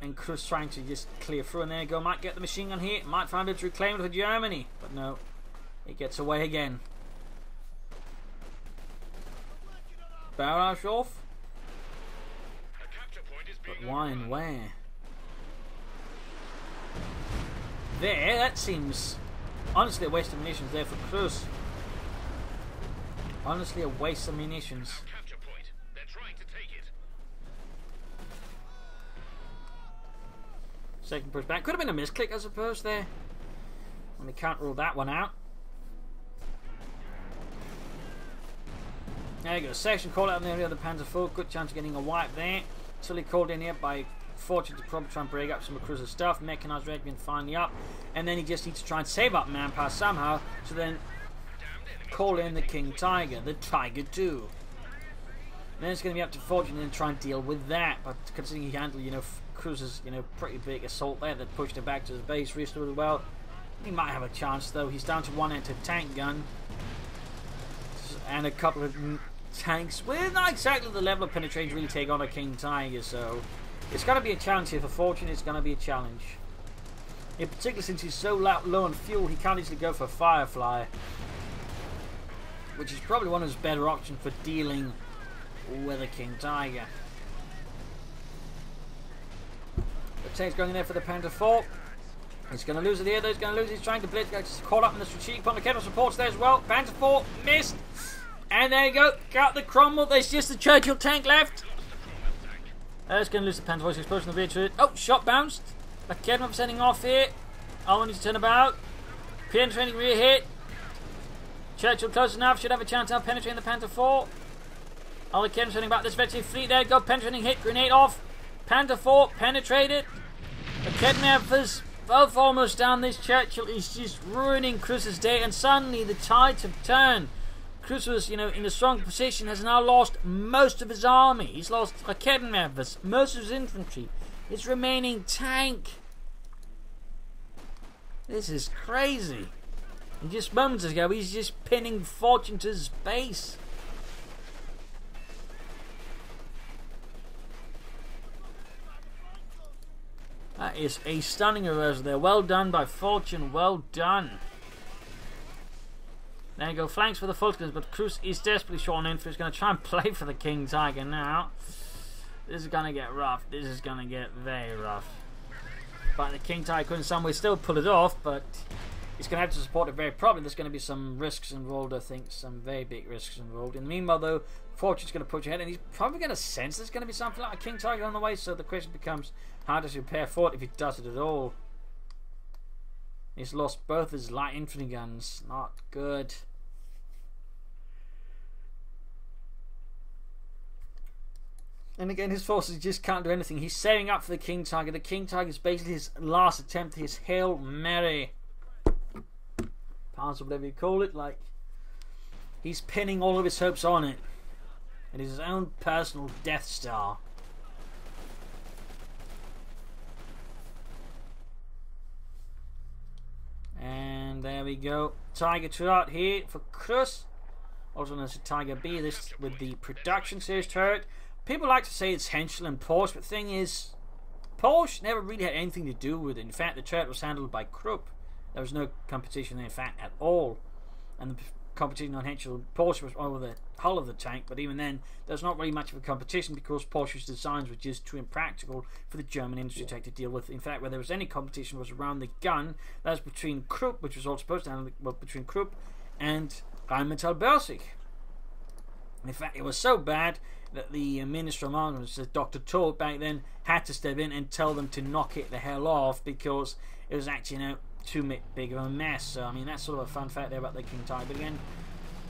And Cruzz trying to just clear through. And there you go, might get the machine gun here. Might find it to reclaim it for Germany. But no, it gets away again. Barrage off. But why and where? There, that seems honestly a waste of munitions there for Cruzz. Honestly, a waste of munitions. They're trying to take it. Second push back. Could have been a misclick, I suppose, there. And we can't rule that one out. There you go. Section call out on the other Panzer IV. Good chance of getting a wipe there. Totally called in here by Fortune to probably try and break up some of Cruzz's stuff. Mechanised regiment finally up. And then he just needs to try and save up manpower somehow. So then call in the King Tiger. The Tiger 2. And then it's going to be up to Fortune and try and deal with that. But considering he handled, Cruzz's, pretty big assault there that pushed him back to his base reasonably well. He might have a chance though. He's down to one anti-tank gun. And a couple of tanks with not exactly the level of penetration to really take on a King Tiger, so it's going to be a challenge here for Fortune. It's going to be a challenge, in particular since he's so low on fuel. He can't easily go for Firefly, which is probably one of his better options for dealing with a King Tiger. The tank's going in there for the Panzer IV. He's going to lose it here. He's going to lose. He's trying to blitz. He's caught up in the strategic point. The kettle supports there as well. Panzer IV missed. And there you go, got the crumble. There's just the Churchill tank left. It's going to lose the Panzer IV. Explosion in the rear to it. Oh, shot bounced. McKenna sending off here. Owen needs to turn about. Penetrating rear hit. Churchill close enough. Should have a chance now penetrating the Panzer IV. Ollie Kim sending back this veteran fleet. There you go, penetrating hit. Grenade off. Panzer IV penetrated. McKenna was both almost down. This Churchill is just ruining Cruzz's day. And suddenly the tides have turned. Cruzz was, in a strong position, has now lost most of his army. He's lost Raketenwerfers, most of his infantry, his remaining tank. This is crazy. And just moments ago, he's just pinning Fortune to his base. That is a stunning reversal there. Well done by Fortune, well done. There you go, flanks for the Fultons, but Cruzz is desperately short on infantry. He's going to try and play for the King Tiger now. This is going to get rough. This is going to get very rough. But the King Tiger could in some way still pull it off, but he's going to have to support it very probably. There's going to be some risks involved, I think, some very big risks involved. In the meanwhile, though, Fortune's going to push ahead, and he's probably going to sense there's going to be something like a King Tiger on the way, so the question becomes, how does he prepare for it if he does it at all? He's lost both his light infantry guns. Not good. And again, his forces just can't do anything. He's saving up for the King Tiger. The King Tiger is basically his last attempt, his Hail Mary. Pass, whatever you call it. Like, he's pinning all of his hopes on it. It is his own personal Death Star. And there we go. Tiger 2 out here for Cruzz. Also known as Tiger B. This with the production series turret. people like to say it's Henschel and Porsche, but the thing is, Porsche never really had anything to do with it. In fact, the turret was handled by Krupp. There was no competition, in fact, at all. And the competition on Henschel and Porsche was over the hull of the tank, but even then, there's not really much of a competition because Porsche's designs were just too impractical for the German industry tank to deal with. In fact, where there was any competition was around the gun. That was between Krupp, which was all supposed to handle, well, between Krupp and Rheinmetall Borsig. In fact, it was so bad that the Minister of Armaments, Dr. Todt back then, had to step in and tell them to knock it the hell off because it was actually too big of a mess. So, I mean, that's sort of a fun fact there about the King Tiger. But again,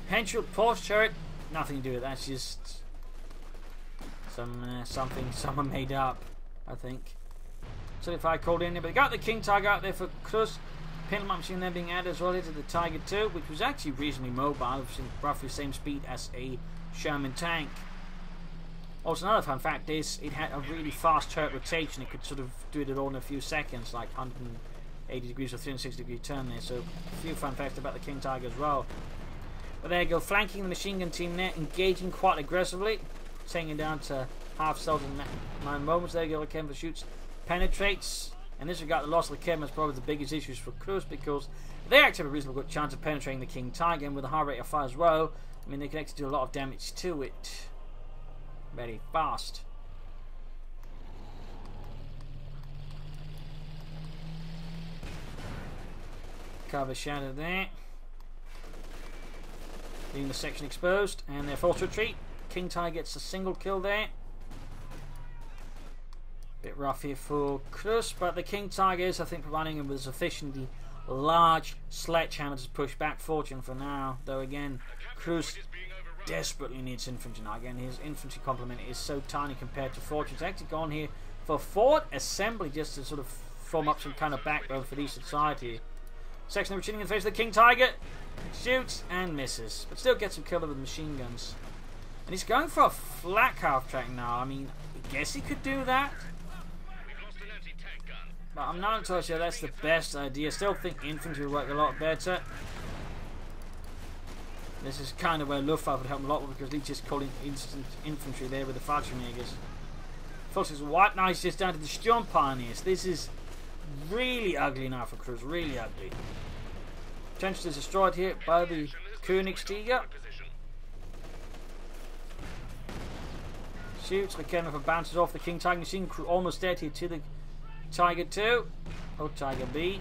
Henschel Porsche turret, nothing to do with that. That's just something someone made up, I think. So if I called in there, but they got the King Tiger out there for Cruzz. Pendulum machine there being added as well to the Tiger 2, which was actually reasonably mobile, roughly the same speed as a Sherman tank. Also, another fun fact is it had a really fast turret rotation. It could sort of do it all in a few seconds, like 180 degrees or 360 degree turn there. So a few fun facts about the King Tiger as well. But there you go, flanking the machine gun team there, engaging quite aggressively, taking it down to half cells in 9 moments. There you go, the Kemper shoots, penetrates. And this regard, the loss of the Kemper is probably the biggest issues for Cruzz because they actually have a reasonable good chance of penetrating the King Tiger, and with a high rate of fire as well. I mean, they can actually do a lot of damage to it very fast. Cover shadow there. Leaving the section exposed, and they're forced to retreat. King Tiger gets a single kill there. Bit rough here for Cruzz, but the King Tiger is, I think, providing him with a sufficiently large sledgehammer to push back Fortune for now. Though again, Cruzz desperately needs infantry now. Again, his infantry complement is so tiny compared to Fortune's. Actually gone here for forward assembly just to sort of form up some kind of backbone for the eastern side here. Section retreating in the face of the King Tiger. Shoots and misses, but still gets him killed with machine guns. And he's going for a flat half track now. I mean, I guess he could do that. But I'm not entirely sure that's the best idea. Still think infantry would work a lot better. This is kind of where Luftwaffe would help a lot with, because he's just calling instant infantry there with the Fallschirmjägers. Forces White Knights just down to the Sturm Pioneers. This is really ugly now for Cruzz, really ugly. Trench is destroyed here by the Königstiger. Shoots, McKenna bounces off the King Tiger machine crew, almost dead here to the Tiger 2, or Tiger B.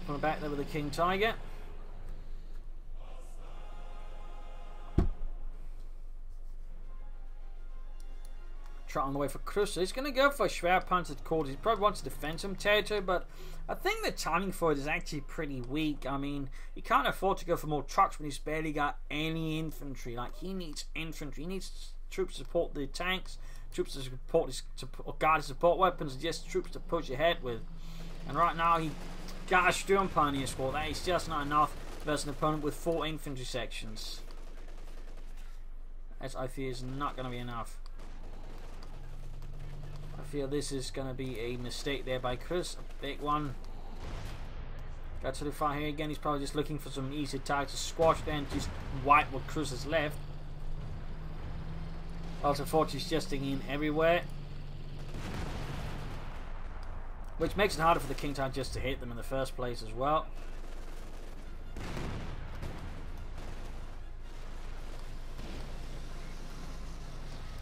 Coming back there with the King Tiger. Trot on the way for Cruzz. So he's going to go for a Schwerpanzer quarters. He probably wants to defend some territory, but I think the timing for it is actually pretty weak. I mean, he can't afford to go for more trucks when he's barely got any infantry. Like, he needs infantry. He needs troops to support the tanks, troops to support his guard his support weapons, and just troops to push ahead with. And right now, he got a Sturm Pioneer squad. That is just not enough versus an opponent with 4 infantry sections. That, I fear, is not going to be enough. I feel this is going to be a mistake there by Cruzz. A big one. Got to the far here again. He's probably just looking for some easy targets to squash there and just wipe what Cruzz has left. Also, Fortune's just digging in everywhere, which makes it harder for the King Tiger just to hit them in the first place as well.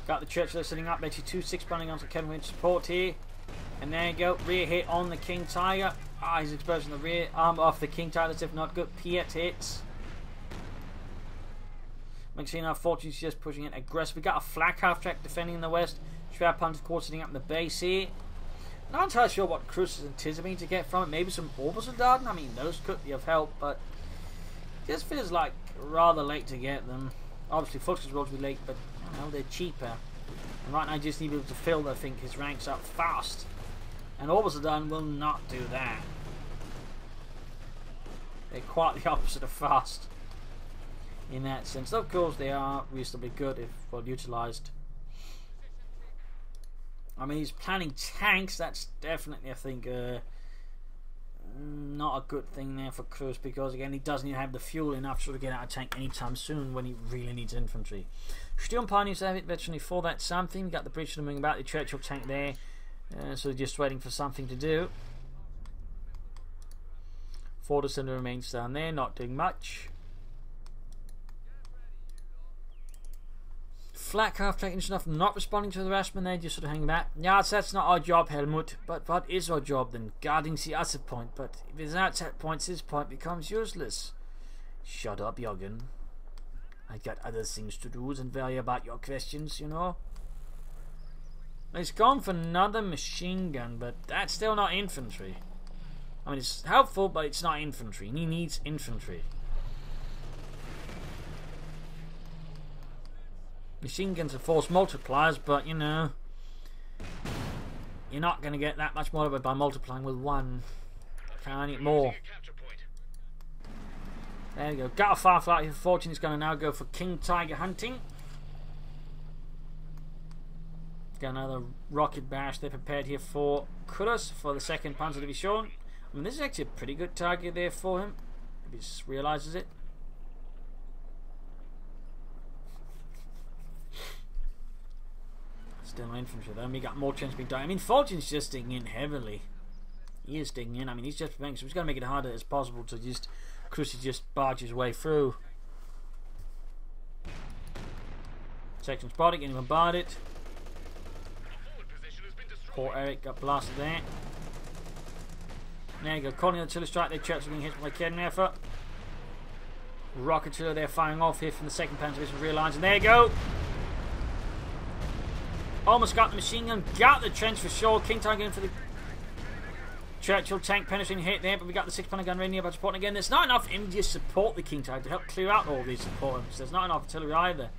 Got the Churchill sitting up, actually 2 6-pounding onto Kevin with support here. And there you go, rear hit on the King Tiger. Ah, he's exposing the rear arm off the King Tiger, that's if not good. Piet hits. Maxine, our Fortune's just pushing it aggressive. We got a flak half track defending in the west. Schwerpanzer Corps sitting up in the base here. Not entirely sure what Cruzz is anticipating to get from it. Maybe some Obersoldaten. I mean, those could be of help, but it just feels like rather late to get them. Obviously, Fortune's will be late, but you know, they're cheaper. And right now, I just need to be able to fill, I think, his ranks up fast. And Obersoldaten will not do that. They're quite the opposite of fast in that sense. Of course, they are reasonably good if well utilized. I mean, he's planning tanks. That's definitely, I think, not a good thing there for Cruzz, because again he doesn't have the fuel enough to get out of tank anytime soon when he really needs infantry. Sturm Pioneers have it virtually for that something. We got the British moving about, the Churchill tank there, so just waiting for something to do. Forderson remains down there, not doing much. Flak half taking enough, not responding to the harassment there, just sort of hanging back. Yeah, that's not our job, Helmut. But what is our job then? Guarding the other point. But if without that points, this point becomes useless. Shut up, Jürgen. I got other things to do than worry about your questions, you know. He's gone for another machine gun, but that's still not infantry. I mean, it's helpful, but it's not infantry. He needs infantry. Machine guns are force multipliers, but you know, you're not going to get that much more of it by multiplying with one. Can't need more. There we go. Got a Firefly here. Fortune is going to now go for King Tiger hunting. Got another rocket barrage there prepared here for Cruzz for the 2nd Panzer Division. I mean, this is actually a pretty good target there for him, if he just realises it. Still no infantry though, and we got more chance being done. I mean, Fortune's just digging in heavily. He is digging in. I mean, he's just preparing, so he's going to make it harder as possible to just Cruzz just barge his way through. Section spotted, getting bombarded. Poor Eric got blasted there. There you go, calling the artillery strike. Their Churchill being hit by cannon effort. Rocket artillery there firing off here from the 2nd Panzer Division rear lines, and there you go. Almost got the machine gun, got the trench for sure. King Tiger in for the Churchill tank, penetrating hit there, but we got the 6-pounder gun ready nearby supporting again. There's not enough India support the King Tiger to help clear out all these supports. There's not enough artillery either.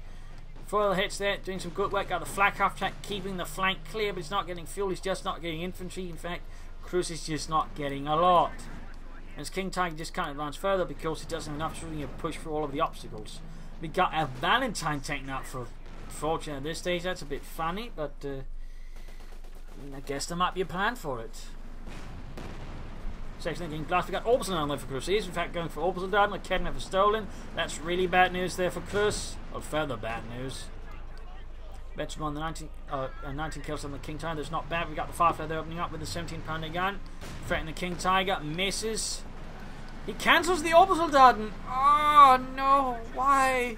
Foil hits there, doing some good work. Got the flak half track, keeping the flank clear, but he's not getting fuel. He's just not getting infantry. In fact, Cruzz is just not getting a lot. As King Tiger just can't advance further because he doesn't have enough to really push through all of the obstacles. We got a Valentine tank now for Fortune at this stage. That's a bit funny, but I guess there might be a plan for it. Section getting blast. We got Orbital on there for Cruzz. He is in fact going for Orbital Darden. Academy for stolen. That's really bad news there for Cruzz. Or further bad news. Veteran on the 19 kills on the King Tiger. That's not bad. We got the Firefly there opening up with the 17-pounder gun. Threatening the King Tiger. Misses. He cancels the Orbital Darden. Oh no! Why?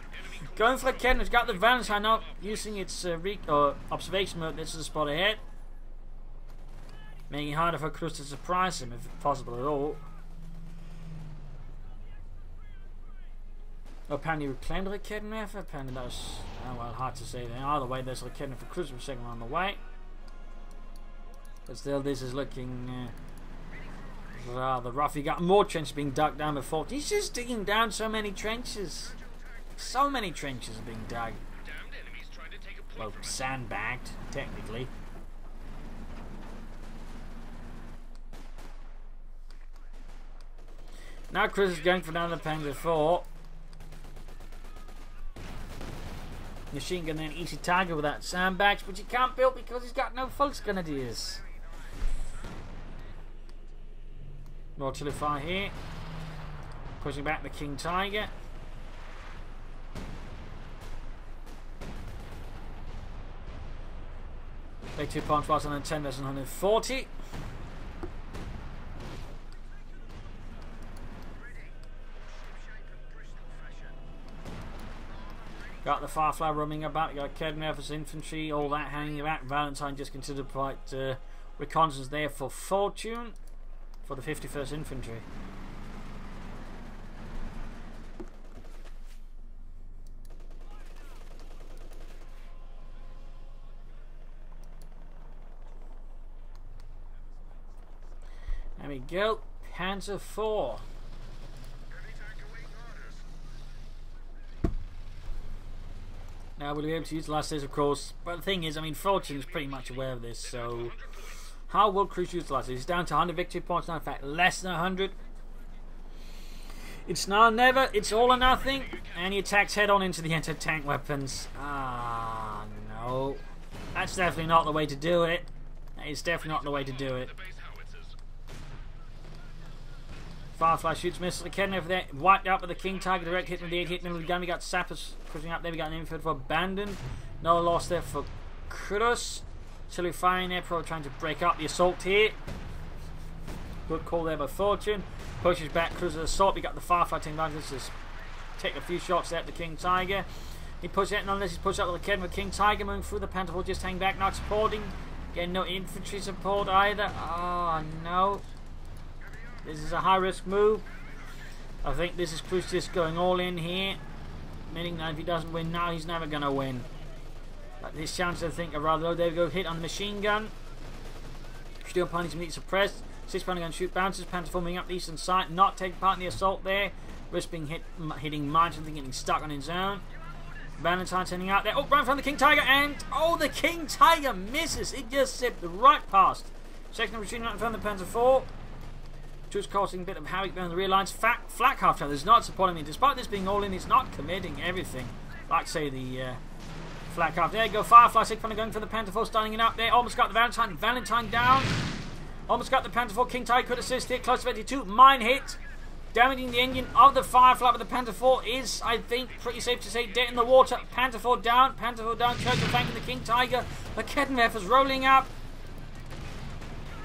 Going for the Ken, it's got the Valentine up, using its observation mode. This is a spot ahead. Making it harder for Cruzz to surprise him, if possible at all. Apparently reclaimed the Raketen effort. Apparently that was, well, hard to say then. Either way, there's a Raketen for Cruzz with 2nd on the way. But still, this is looking rather rough. You got more trenches being dug down before. He's just digging down so many trenches. So many trenches are being dug. Well, sandbagged, technically. Now Cruzz is going for another Panzer 4. Machine gun then easy target without sandbags, which he can't build because he's got no Volksgrenadiers. More artillery fire here. Pushing back the King Tiger. Take 2 points whilst on 110 versus 140. Got the Firefly roaming about. Got Kedner for infantry, all that hanging about. Valentine just considered quite reconnaissance there for Fortune for the 51st Infantry. There we go. Panzer 4. Now we'll be able to utilise this, of course, but the thing is, I mean, Fortune's pretty much aware of this, so how will Cruzz utilise it? He's down to 100 victory points now, in fact, less than 100. It's now or never, it's all or nothing, and he attacks head on into the anti-tank weapons. Ah, no. That's definitely not the way to do it. That is definitely not the way to do it. Firefly shoots missiles. The Kedner over there, wiped out with the King Tiger. Direct hit with the 8-hit middle of the gun. We got sappers pushing up there. We got an infantry for abandoned. No loss there for Cruzz. Artillery firing there, probably trying to break up the assault here. Good call there by Fortune. Pushes back Cruz's assault. We got the Firefly taking advantage. Just take a few shots there at the King Tiger. He pushes it, nonetheless he's pushed up with the Kedner. King Tiger moving through the Panther 4, just hanging back, not supporting. Again, no infantry support either. Oh no. This is a high risk move. I think this is Cruzz just going all in here. Meaning that if he doesn't win now, he's never going to win. But this chance, I think, are rather low. There we go, hit on the machine gun. Steel ponies immediately suppressed. 6-pounder gun shoot bounces. Panther 4 moving up the eastern side. Not taking part in the assault there. Risk being hitting mines, I think getting stuck on his own. Valentine sending out there. Oh, right from the King Tiger, and oh, the King Tiger misses. It just zipped right past. Second machine gun from the Panzer 4. Just causing a bit of havoc behind the rear lines. Flak half time is not supporting me. Despite this being all in, it's not committing everything. Like, say, the flak half. There you go. Firefly 6-pounder gun for the Panther 4, starting it up there. Almost got the Valentine. Valentine down. Almost got the Panther 4. King Tiger could assist here. Close to 82. Mine hit. Damaging the engine of the Firefly, but the Panther 4 is, I think, pretty safe to say, dead in the water. Panther 4 down. Panther 4 down. Churchill thanking the King Tiger. The Kedner is rolling up.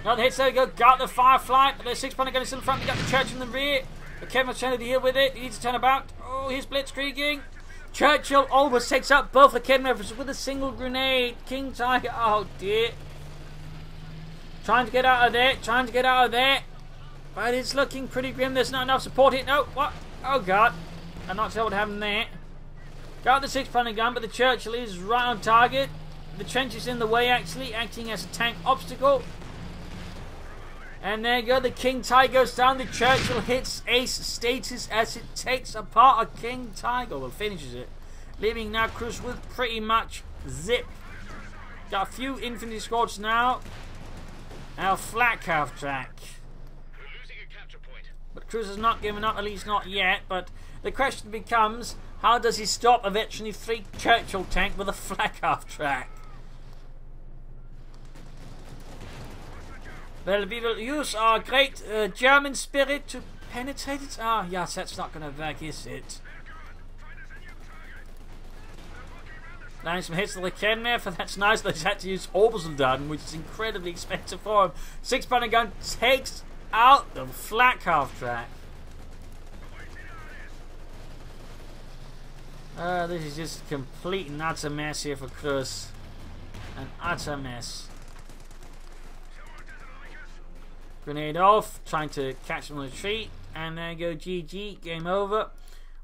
Another hit, there we go. Got the Firefly, but the 6-pounder gun is still in front. We got the Churchill in the rear. But Kevin's trying to deal with it. He needs to turn about. Oh, he's blitzkrieging. Churchill almost takes out both the Kedner with a single grenade. King Tiger, oh dear. Trying to get out of there. Trying to get out of there. But it's looking pretty grim. There's not enough support here. No, what? Oh god. I'm not sure what happened there. Got the 6-pounder gun, but the Churchill is right on target. The trench is in the way, actually, acting as a tank obstacle. And there you go, the King Tiger goes down, the Churchill hits ace status as it takes apart a King Tiger, well, finishes it. Leaving now Cruzz with pretty much zip. Got a few infantry squads now. Now flak half track. We're losing a capture point. But Cruzz has not given up, at least not yet. But the question becomes, how does he stop a veteran 3 Churchill tank with a flak half track? Well, we will use our great German spirit to penetrate it. Ah, yes, that's not going to work, is it? Landing some hits to the Kedner, for that's nice. They had to use Obersoldaten, which is incredibly expensive for him. 6-pounder gun takes out the flak half track. This is just a complete and utter mess here for Cruzz. An utter mess. Grenade off, trying to catch them on the tree, and there you go, GG, game over.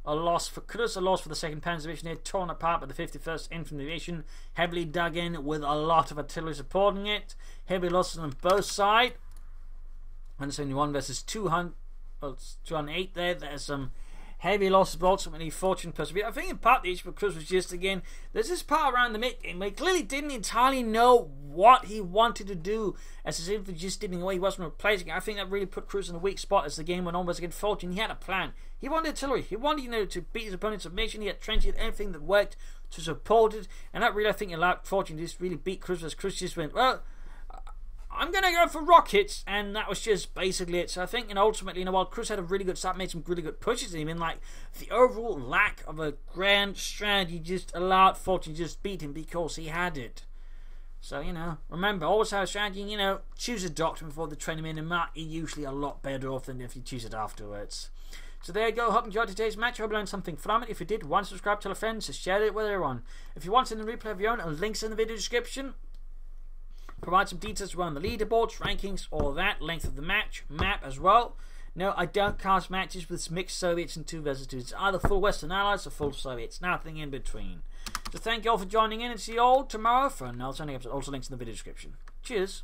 A loss for Cruzz, a loss for the 2nd Panzer Division here, torn apart by the 51st Infantry Division, heavily dug in with a lot of artillery supporting it, heavy losses on both sides. 171 versus 200, well, it's 208 there, there's some heavy losses, but ultimately Fortune persevered. I think in part the issue for Cruzz was just, again, there's this part around the mid-game where he clearly didn't entirely know what he wanted to do, as his infantry just didn't know what he wasn't replacing. I think that really put Cruzz in a weak spot as the game went on. Was against Fortune, he had a plan. He wanted artillery. He wanted, to beat his opponent's submission. He had trenches, everything that worked to support it, and that really, I think, allowed Fortune to just really beat Cruzz, as Cruzz just went, well, I'm going to go for rockets, and that was just basically it. So I think, ultimately, while Cruzz had a really good start, made some really good pushes in him, and the overall lack of a grand strategy just allowed Fortune to just beat him because he had it. So, remember, always have a strategy, choose a doctrine before the training in, and you're usually a lot better off than if you choose it afterwards. So there you go. Hope you enjoyed today's match. I hope you learned something from it. If you did, subscribe, tell a friend, share it where they're on. If you want to replay of your own, links in the video description. Provide some details around the leaderboards, rankings, all that, length of the match, map as well. No, I don't cast matches with mixed Soviets and 2 versus 2. It's either full Western Allies or full Soviets. Nothing in between. So thank you all for joining in, and see you all tomorrow for another episode. Also links in the video description. Cheers.